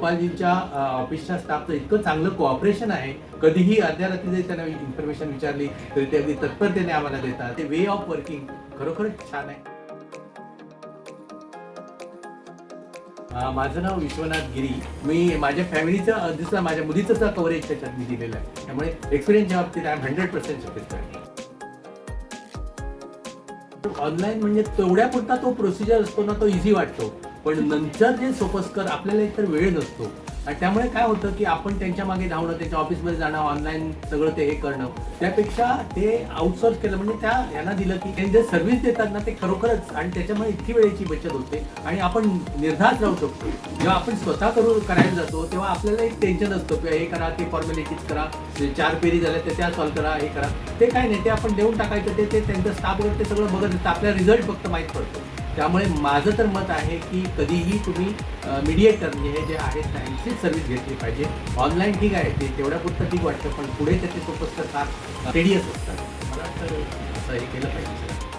गोपालजींच्या ऑफिसच्या स्टाफचं इतकं चांगलं कोऑपरेशन आहे. कधीही अर्ध्या रात्री जरी त्यांना इन्फॉर्मेशन विचारली तरी ते अगदी तत्परतेने आम्हाला देतात. ते वे ऑफ वर्किंग खरोखरच छान आहे. माझं नाव विश्वनाथ गिरी. मी माझ्या फॅमिलीचं दिसला माझ्या मुलीचं कव्हरेज त्याच्यात मी दिलेलं आहे. त्यामुळे एक्सपिरियन्सच्या बाबतीत आय एम 100% सॅटिस्फाईड. ऑनलाईन म्हणजे तेवढ्यापुरता तो प्रोसिजर असतो ना, तो इझी वाटतो. पण नंतर जे सोपस्कर आपल्याला एकतर वेळ नसतो आणि त्यामुळे काय होतं की आपण त्यांच्या मागे धावणं, त्यांच्या ऑफिसमध्ये जाणं, ऑनलाईन सगळं ते हे करणं, त्यापेक्षा ते आउटसोर्स केलं म्हणजे त्या यांना दिलं की ते जे सर्व्हिस देतात ना ते खरोखरच, आणि त्याच्यामुळे इतकी वेळेची बचत होते आणि आपण निर्धास्त राहू शकतो. जेव्हा आपण स्वतः करायला जातो तेव्हा आपल्याला एक टेन्शन असतं की हे करा, ते फॉर्मॅलिटीज करा, 4 पेरी झाल्या तर त्या सॉल्व्ह करा, हे करा. ते काय नाही, ते आपण देऊन टाकायचं. ते त्यांचं स्टाफ वगैरे ते सगळं बघत असतं, आपल्याला रिझल्ट फक्त माहीत पडतो. त्यामुळे माझं तर मत आहे की कधीही तुम्ही मीडिएटर म्हणजे हे जे आहेत त्यांचीच सर्व्हिस घेतली पाहिजे. ऑनलाईन ठीक आहे, ते तेवढ्यापुरतं ठीक वाटतं, पण पुढे त्याचे सोपस्कर फार टेडियस असतात. मला वाटतं असं हे केलं पाहिजे.